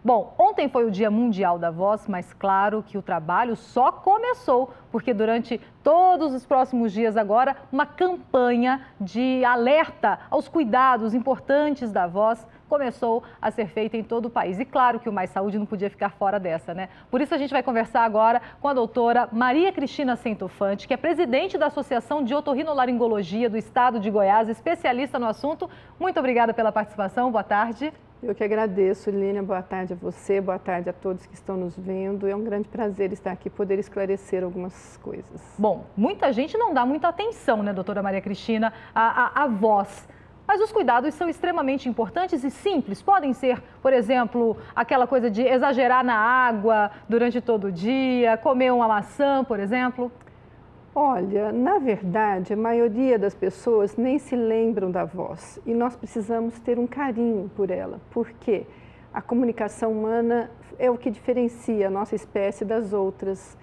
Bom, ontem foi o Dia Mundial da Voz, mas claro que o trabalho só começou, porque durante todos os próximos dias agora, uma campanha de alerta aos cuidados importantes da voz começou a ser feita em todo o país. E claro que o Mais Saúde não podia ficar fora dessa, né? Por isso a gente vai conversar agora com a doutora Maria Cristina Centofante, que é presidente da Associação de Otorrinolaringologia do Estado de Goiás, especialista no assunto. Muito obrigada pela participação, boa tarde. Eu que agradeço, Línia. Boa tarde a você, boa tarde a todos que estão nos vendo. É um grande prazer estar aqui, poder esclarecer algumas coisas. Bom, muita gente não dá muita atenção, né, doutora Maria Cristina, à voz. Mas os cuidados são extremamente importantes e simples. Podem ser, por exemplo, aquela coisa de exagerar na água durante todo o dia, comer uma maçã, por exemplo. Olha, na verdade, a maioria das pessoas nem se lembram da voz e nós precisamos ter um carinho por ela, porque a comunicação humana é o que diferencia a nossa espécie das outras.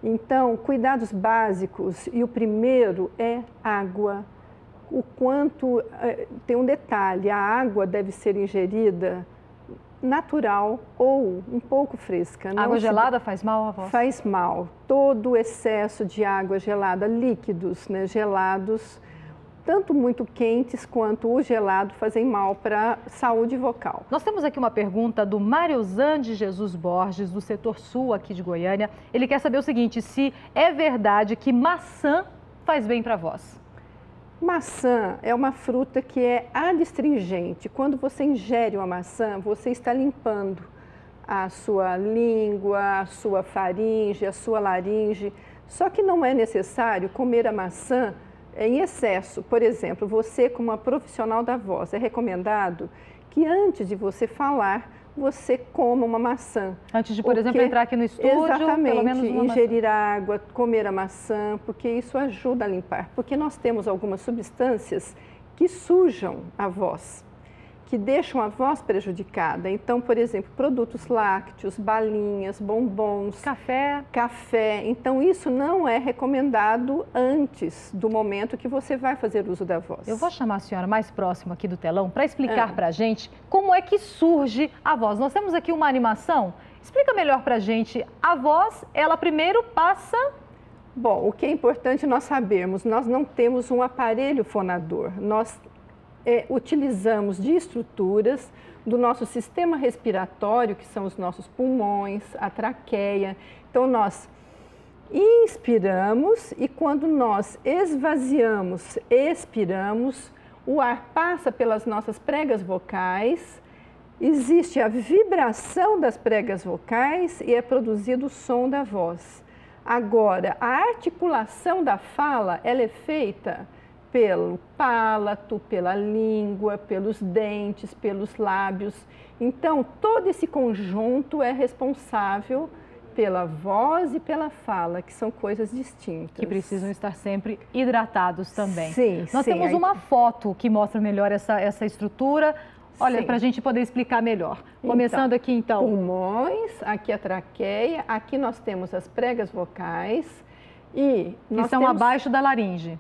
Então, cuidados básicos, e o primeiro é água. Tem um detalhe, a água deve ser ingerida natural ou um pouco fresca. Água gelada faz mal à voz? Faz mal. Todo o excesso de água gelada, líquidos, né, gelados, tanto muito quentes quanto o gelado, fazem mal para a saúde vocal. Nós temos aqui uma pergunta do Mariozan de Jesus Borges, do setor sul aqui de Goiânia. Ele quer saber o seguinte, se é verdade que maçã faz bem para a voz. Maçã é uma fruta que é adstringente. Quando você ingere uma maçã, você está limpando a sua língua, a sua faringe, a sua laringe. Só que não é necessário comer a maçã em excesso. Por exemplo, você como uma profissional da voz, é recomendado que antes de você falar, você coma uma maçã. Antes de, por exemplo, entrar aqui no estúdio, exatamente, pelo menos uma ingerir água, comer a maçã, porque isso ajuda a limpar. Porque nós temos algumas substâncias que sujam a voz, que deixam a voz prejudicada. Então, por exemplo, produtos lácteos, balinhas, bombons, café. Então, isso não é recomendado antes do momento que você vai fazer uso da voz. Eu vou chamar a senhora mais próxima aqui do telão para explicar para a gente como é que surge a voz. Nós temos aqui uma animação. Explica melhor para a gente. A voz, ela primeiro passa... Bom, o que é importante nós sabermos, nós não temos um aparelho fonador. Nós utilizamos de estruturas do nosso sistema respiratório, que são os nossos pulmões, a traqueia. Então, nós inspiramos e quando nós esvaziamos, expiramos, o ar passa pelas nossas pregas vocais, existe a vibração das pregas vocais e é produzido o som da voz. Agora, a articulação da fala, ela é feita pelo palato, pela língua, pelos dentes, pelos lábios. Então, todo esse conjunto é responsável pela voz e pela fala, que são coisas distintas. Que precisam estar sempre hidratados também. Sim, Nós temos uma foto que mostra melhor essa estrutura. Olha, para a gente poder explicar melhor. Começando aqui, então. Pulmões, aqui a traqueia, aqui nós temos as pregas vocais e... Que são abaixo da laringe.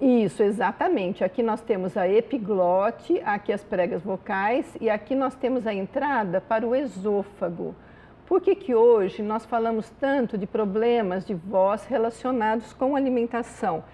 Isso, exatamente. Aqui nós temos a epiglote, aqui as pregas vocais e aqui nós temos a entrada para o esôfago. Por que hoje nós falamos tanto de problemas de voz relacionados com alimentação?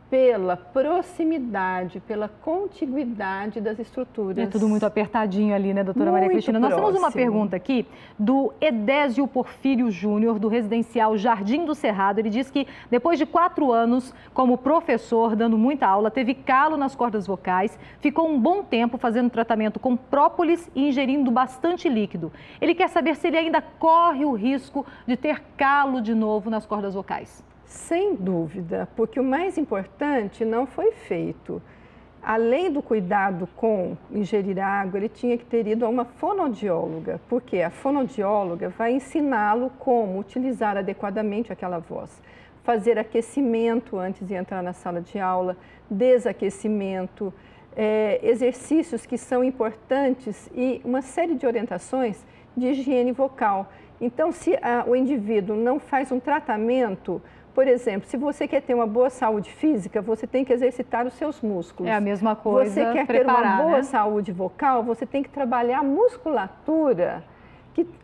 Pela proximidade, pela contiguidade das estruturas. É tudo muito apertadinho ali, né, doutora Maria Cristina? Nós temos uma pergunta aqui do Edésio Porfírio Júnior, do residencial Jardim do Cerrado. Ele diz que depois de 4 anos como professor, dando muita aula, teve calo nas cordas vocais, ficou um bom tempo fazendo tratamento com própolis e ingerindo bastante líquido. Ele quer saber se ele ainda corre o risco de ter calo de novo nas cordas vocais. Sem dúvida, porque o mais importante não foi feito. Além do cuidado com ingerir água, ele tinha que ter ido a uma fonoaudióloga, porque a fonoaudióloga vai ensiná-lo como utilizar adequadamente aquela voz. Fazer aquecimento antes de entrar na sala de aula, desaquecimento, exercícios que são importantes e uma série de orientações de higiene vocal. Então, se o indivíduo não faz um tratamento, por exemplo, se você quer ter uma boa saúde física, você tem que exercitar os seus músculos. É a mesma coisa. Você quer ter uma boa saúde vocal, você tem que trabalhar a musculatura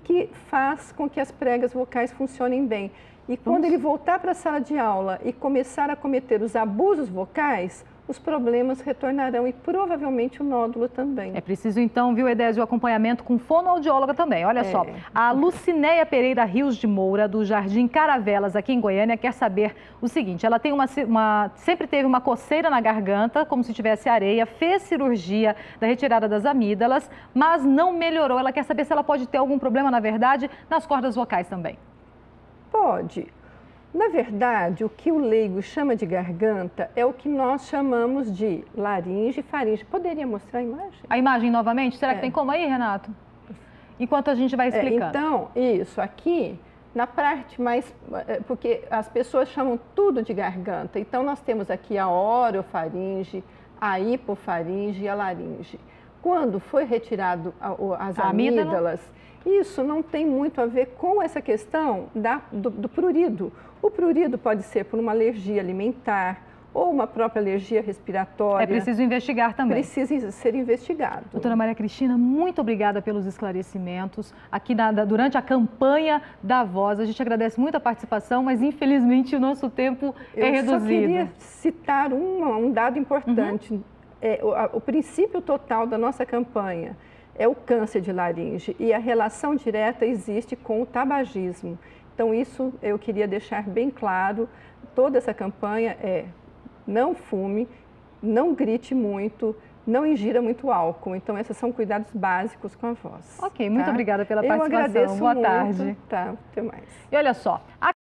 que faz com que as pregas vocais funcionem bem. E quando ele voltar para a sala de aula e começar a cometer os abusos vocais, os problemas retornarão e provavelmente o nódulo também. É preciso então, viu, Edésio, o acompanhamento com fonoaudióloga também. Olha só, a Lucinéia Pereira Rios de Moura, do Jardim Caravelas, aqui em Goiânia, quer saber o seguinte: ela tem sempre teve uma coceira na garganta, como se tivesse areia, fez cirurgia da retirada das amígdalas, mas não melhorou. Ela quer saber se ela pode ter algum problema, na verdade, nas cordas vocais também. Pode. Na verdade, o que o leigo chama de garganta é o que nós chamamos de laringe e faringe. Poderia mostrar a imagem? A imagem novamente? Será que tem como aí, Renato? Enquanto a gente vai explicando. Então, isso, aqui, na parte mais... Porque as pessoas chamam tudo de garganta. Então, nós temos aqui a orofaringe, a hipofaringe e a laringe. Quando foi retirado as amígdalas, isso não tem muito a ver com essa questão do prurido. O prurido pode ser por uma alergia alimentar ou uma própria alergia respiratória. É preciso investigar também. Precisa ser investigado. Doutora Maria Cristina, muito obrigada pelos esclarecimentos. Aqui durante a campanha da Voz, a gente agradece muito a participação, mas infelizmente o nosso tempo é reduzido. Eu só queria citar um dado importante. O princípio total da nossa campanha é o câncer de laringe e a relação direta existe com o tabagismo. Então, isso eu queria deixar bem claro. Toda essa campanha é: não fume, não grite muito, não ingira muito álcool. Então, esses são cuidados básicos com a voz. Ok, muito obrigada pela participação. Eu agradeço Boa muito. tarde. Tá, até mais. E olha só...